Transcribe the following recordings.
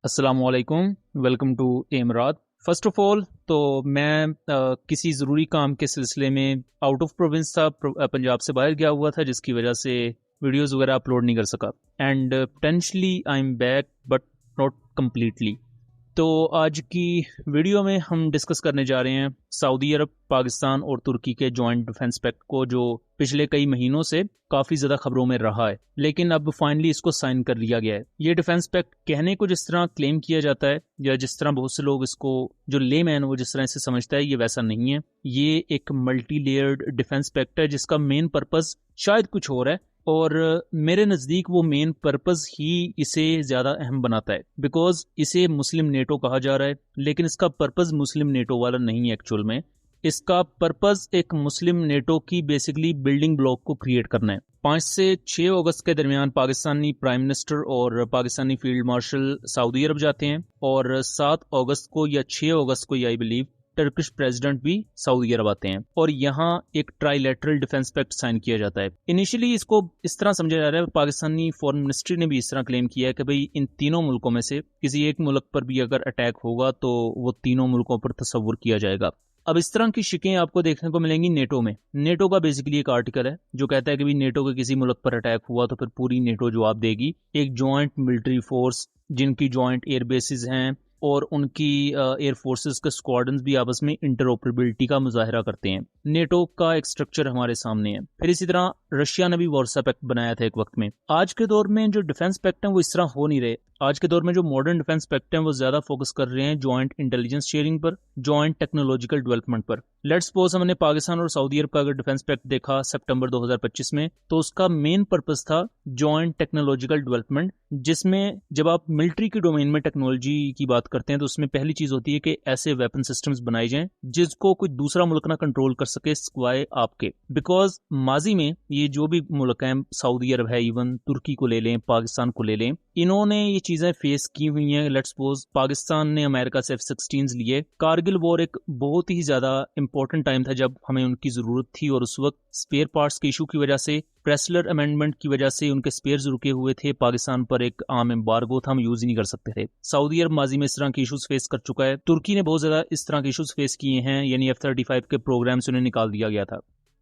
अस्सलामुअलैकुम। Welcome to एमरात। First of all तो मैं किसी ज़रूरी काम के सिलसिले में आउट ऑफ प्रोविंस था, पंजाब से बाहर गया हुआ था, जिसकी वजह से वीडियोस वगैरह अपलोड नहीं कर सका। And potentially I am back but not completely. तो आज की वीडियो में हम डिस्कस करने जा रहे हैं सऊदी अरब, पाकिस्तान और तुर्की के जॉइंट डिफेंस पैक्ट को, जो पिछले कई महीनों से काफ़ी ज़्यादा खबरों में रहा है, लेकिन अब फाइनली इसको साइन कर लिया गया है। ये डिफेंस पैक्ट कहने को जिस तरह क्लेम किया जाता है, या जिस तरह बहुत से लोग इसको, जो लेमैन वो जिस तरह इसे समझता है, ये वैसा नहीं है। ये एक मल्टी लेयर्ड डिफेंस पैक्ट है जिसका मेन पर्पज़ शायद कुछ और है, और मेरे नज़दीक वो मेन पर्पस ही इसे ज़्यादा अहम बनाता है, बिकॉज इसे मुस्लिम नेटो कहा जा रहा है, लेकिन इसका पर्पस मुस्लिम नेटो वाला नहीं है। एक्चुअल में इसका पर्पस एक मुस्लिम नेटो की बेसिकली बिल्डिंग ब्लॉक को क्रिएट करना है। 5 से 6 अगस्त के दरमियान पाकिस्तानी प्राइम मिनिस्टर और पाकिस्तानी फील्ड मार्शल सऊदी अरब जाते हैं, और 7 अगस्त को या 6 अगस्त को, आई बिलीव, टर्किश प्रेसिडेंट भी सऊदी अरब आते हैं, और यहाँ एक ट्राइलेटरल डिफेंस पैक्ट साइन किया जाता है। इनिशियली इसको इस तरह समझा जा रहा है, पाकिस्तानी फॉरेन मिनिस्ट्री ने भी इस तरह क्लेम किया है कि भाई इन तीनों मुल्कों में से किसी एक मुल्क पर भी अगर अटैक होगा तो वो तीनों मुल्कों पर तसव्वुर किया जाएगा। अब इस तरह की शिकें आपको देखने को मिलेंगी नेटो में। नेटो का बेसिकली एक आर्टिकल है जो कहता है कि भी नेटो के किसी मुल्क पर अटैक हुआ तो फिर पूरी नेटो जवाब देगी। एक जॉइंट मिलिट्री फोर्स जिनकी जॉइंट एयर बेसिस हैं, और उनकी एयर फोर्सेस के स्क्वाड्रंस भी आपस में इंटरऑपरेबिलिटी का मुजाहरा करते हैं। नेटो का एक स्ट्रक्चर हमारे सामने है। फिर इसी तरह रशिया ने भी वार्सा पैक्ट बनाया था एक वक्त में। आज के दौर में जो डिफेंस पैक्ट हैं वो इस तरह हो नहीं रहे। आज के दौर में जो मॉडर्न डिफेंस पैक्ट हैं वो ज्यादा फोकस कर रहे हैं जॉइंट इंटेलिजेंस शेयरिंग पर, जॉइंट टेक्नोलॉजिकल डेवलपमेंट पर। लेट्स सपोज हमने पाकिस्तान और सऊदी अरब का अगर डिफेंस पैक्ट देखा सितंबर 2025 में, तो उसका मेन पर्पस था जॉइंट टेक्नोलॉजिकल डेवलपमेंट, जिसमें जब आप मिलिट्री के डोमेन में टेक्नोलॉजी की बात करते हैं तो उसमें पहली चीज होती है कि ऐसे वेपन सिस्टम्स बनाए जाएं जिसको कोई दूसरा मुल्क ना कंट्रोल कर सके सिवाय आपके। बिकॉज माजी में ये जो भी मुल्क हैं, सऊदी अरब है, इवन तुर्की को ले लें, पाकिस्तान को ले लें, इन्होंने ये चीजें फेस की हुई हैं। लेट्स सपोज पाकिस्तान ने अमेरिका से F-16 लिए। कारगिल वॉर एक बहुत ही ज्यादा इंपॉर्टेंट टाइम था जब हमें उनकी जरूरत थी, और उस वक्त स्पेयर पार्ट्स के इशू की वजह से, प्रेसलर अमेंडमेंट की वजह से उनके स्पेयर्स रुके हुए थे। पाकिस्तान पर एक आम एम्बार्गो था, हम यूज ही नहीं कर सकते थे। सऊदी अरब माजी में इस तरह के इशूज फेस कर चुका है। तुर्की ने बहुत ज्यादा इस तरह के इशूज फेस किए हैं, यानी F-35 के प्रोग्राम से उन्हें निकाल दिया गया था।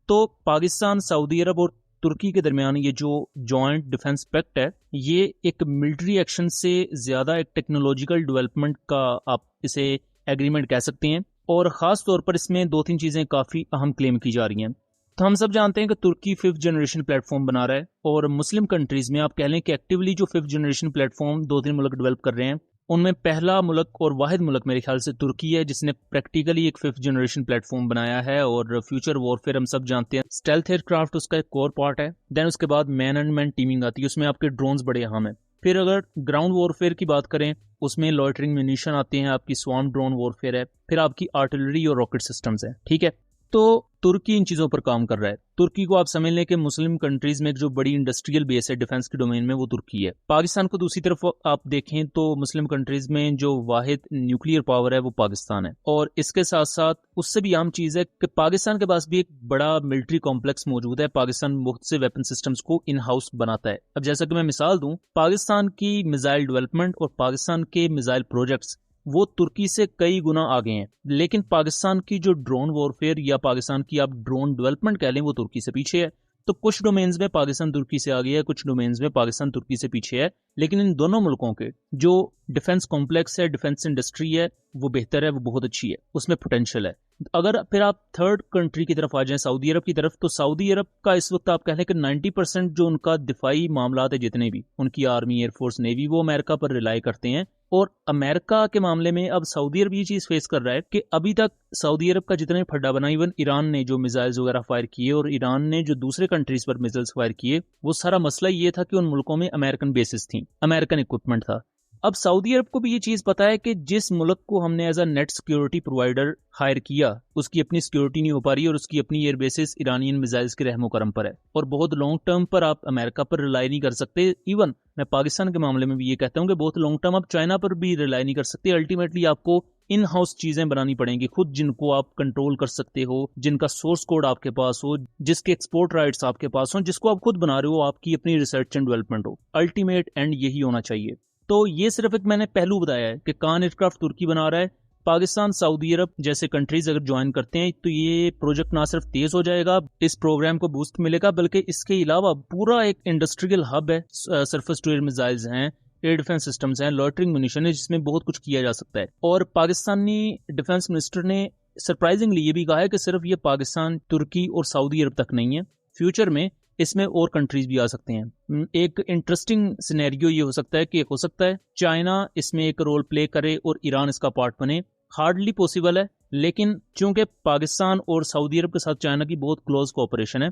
तो पाकिस्तान, सऊदी अरब और तुर्की के दरमियान ये जो जॉइंट डिफेंस पैक्ट है, ये एक मिलिट्री एक्शन से ज्यादा एक टेक्नोलॉजिकल डेवलपमेंट का आप इसे एग्रीमेंट कह सकते हैं। और खास तौर पर इसमें 2-3 चीजें काफी अहम क्लेम की जा रही हैं। तो हम सब जानते हैं कि तुर्की 5th जनरेशन प्लेटफॉर्म बना रहा है, और मुस्लिम कंट्रीज में आप कह लें कि एक्टिवली जो 5th जनरेशन प्लेटफॉर्म 2-3 मुल्क डेवलप कर रहे हैं, उनमें पहला मुल्क और वाहिद मुल्क मेरे ख्याल से तुर्की है जिसने प्रैक्टिकली एक 5th जनरेशन प्लेटफॉर्म बनाया है। और फ्यूचर वॉरफेयर हम सब जानते हैं, स्टेल्थ एयरक्राफ्ट उसका एक कोर पार्ट है। देन उसके बाद मैन एंड मैन टीमिंग आती है, उसमें आपके ड्रोन्स बड़े अहम हैं। फिर अगर ग्राउंड वॉरफेयर की बात करें, उसमें लॉइटरिंग म्यूनिशन आते हैं, आपकी स्वार्म ड्रोन वॉरफेयर है, फिर आपकी आर्टिलरी और रॉकेट सिस्टम्स है। ठीक है, तो तुर्की इन चीजों पर काम कर रहा है। तुर्की को आप समझ लें कि मुस्लिम कंट्रीज में एक जो बड़ी इंडस्ट्रियल बेस है डिफेंस के डोमेन में, वो तुर्की है। पाकिस्तान को दूसरी तरफ आप देखें तो मुस्लिम कंट्रीज में जो वाहिद न्यूक्लियर पावर है वो पाकिस्तान है। और इसके साथ साथ उससे भी आम चीज है कि पाकिस्तान के पास भी एक बड़ा मिलिट्री कॉम्प्लेक्स मौजूद है। पाकिस्तान मुख्त से वेपन सिस्टम्स को इन हाउस बनाता है। अब जैसा कि मैं मिसाल दूं, पाकिस्तान की मिसाइल डेवलपमेंट और पाकिस्तान के मिसाइल प्रोजेक्ट्स वो तुर्की से कई गुना आगे हैं, लेकिन पाकिस्तान की जो ड्रोन वॉरफेयर या पाकिस्तान की आप ड्रोन डेवलपमेंट कह लें, वो तुर्की से पीछे है। तो कुछ डोमेन्स में पाकिस्तान तुर्की से आगे है, कुछ डोमेन्स में पाकिस्तान तुर्की से पीछे है, लेकिन इन दोनों मुल्कों के जो डिफेंस कॉम्प्लेक्स है, डिफेंस इंडस्ट्री है, वो बेहतर है, वो बहुत अच्छी है, उसमें पोटेंशियल है। अगर फिर आप थर्ड कंट्री की तरफ आ जाएं, सऊदी अरब की तरफ, तो सऊदी अरब का इस वक्त आप कह लें कि 90% जो उनका दिफाई मामला है, जितने भी उनकी आर्मी, एयरफोर्स, नेवी, वो अमेरिका पर रिलाई करते हैं। और अमेरिका के मामले में अब सऊदी अरब ये चीज फेस कर रहा है कि अभी तक सऊदी अरब का जितने फड्डा बना, इवन ईरान ने जो मिसाइल्स वगैरह फायर किए और ईरान ने जो दूसरे कंट्रीज पर मिसाइल्स फायर किए, वो सारा मसला ये था कि उन मुल्कों में अमेरिकन बेसिस थी, अमेरिकन इक्विपमेंट था। अब सऊदी अरब को भी ये चीज पता है कि जिस मुल्क को हमने as a net security provider hire किया, उसकी अपनी सिक्योरिटी नहीं हो पा रही, और उसकी अपनी एयर बेसिस ईरानियन मिसाइल्स के रहमो करम पर है, और बहुत लॉन्ग टर्म पर आप अमेरिका पर रिलाई नहीं कर सकते। इवन मैं पाकिस्तान के मामले में भी ये कहता हूँ कि बहुत लॉन्ग टर्म आप चाइना पर भी रिलाई नहीं कर सकते। अल्टीमेटली आपको इन हाउस चीजें बनानी पड़ेंगी खुद, जिनको आप कंट्रोल कर सकते हो, जिनका सोर्स कोड आपके पास हो, जिसके एक्सपोर्ट राइट्स आपके पास हो, जिसको आप खुद बना रहे हो, आपकी अपनी रिसर्च एंड डेवलपमेंट हो। अल्टीमेट एंड यही होना चाहिए। तो ये सिर्फ एक मैंने पहलू बताया है कि कान एयरक्राफ्ट तुर्की बना रहा है। पाकिस्तान, सऊदी अरब जैसे कंट्रीज अगर ज्वाइन करते हैं तो ये प्रोजेक्ट ना सिर्फ तेज हो जाएगा, इस प्रोग्राम को बूस्ट मिलेगा, बल्कि इसके अलावा पूरा एक इंडस्ट्रियल हब है। सरफेस टू एयर मिसाइल्स हैं, एयर डिफेंस सिस्टम्स हैं, लॉटरिंग म्यूनिशन है, जिसमें बहुत कुछ किया जा सकता है। और पाकिस्तानी डिफेंस मिनिस्टर ने सरप्राइजिंगली ये भी कहा है कि सिर्फ ये पाकिस्तान, तुर्की और सऊदी अरब तक नहीं है, फ्यूचर में इसमें और कंट्रीज भी आ सकते हैं। एक इंटरेस्टिंग सिनेरियो ये हो सकता है कि हो सकता है चाइना इसमें एक रोल प्ले करे और ईरान इसका पार्ट बने। हार्डली पॉसिबल है, लेकिन चूंकि पाकिस्तान और सऊदी अरब के साथ चाइना की बहुत क्लोज कोऑपरेशन है,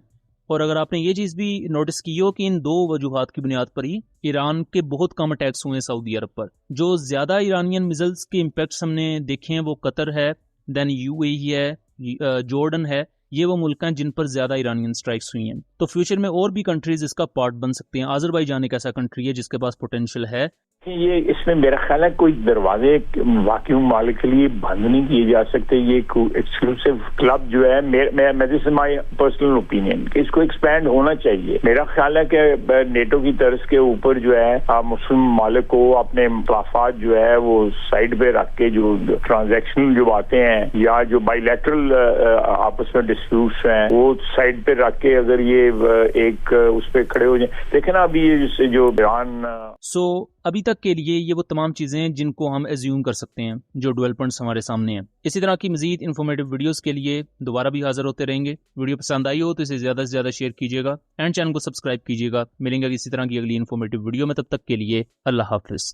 और अगर आपने ये चीज़ भी नोटिस की हो कि इन दो वजूहात की बुनियाद पर ही ईरान के बहुत कम अटैक्स हुए हैं सऊदी अरब पर। जो ज़्यादा ईरानियन मिसाइल्स के इम्पैक्ट्स हमने देखे हैं वो कतर है, देन यूएई है, जॉर्डन है। ये वो मुल्क हैं जिन पर ज्यादा ईरानियन स्ट्राइक्स हुई हैं। तो फ्यूचर में और भी कंट्रीज इसका पार्ट बन सकते हैं। अजरबैजान एक ऐसा कंट्री है जिसके पास पोटेंशियल है। ये इसमें मेरा ख्याल है कोई दरवाजे वाकई मालिक के लिए बंद नहीं किए जा सकते। ये एक्सक्लूसिव क्लब जो है, मैं this is my personal opinion कि इसको एक्सपैंड होना चाहिए। मेरा ख्याल है कि नेटो की तर्ज के ऊपर जो है मुस्लिम मालिक को अपने मुनाफात जो है वो साइड पे रख के, जो ट्रांजैक्शनल जो बातें हैं या जो बायलैटरल आपस में डिस्प्यूट्स हैं वो साइड पे रख के अगर ये एक उस पर खड़े हो जाए। देखे ना अभी ये जो ईरान अभी तक के लिए ये वो तमाम चीज़ें हैं जिनको हम एज्यूम कर सकते हैं, जो डेवलपमेंट्स हमारे सामने हैं। इसी तरह की मजीद इन्फॉर्मेटिव वीडियोस के लिए दोबारा भी हाजिर होते रहेंगे। वीडियो पसंद आई हो तो इसे ज़्यादा से ज़्यादा शेयर कीजिएगा एंड चैनल को सब्सक्राइब कीजिएगा। मिलेंगे इसी तरह की अगली इन्फॉर्मेटिव वीडियो में, तब तक के लिए अल्लाह हाफिज़।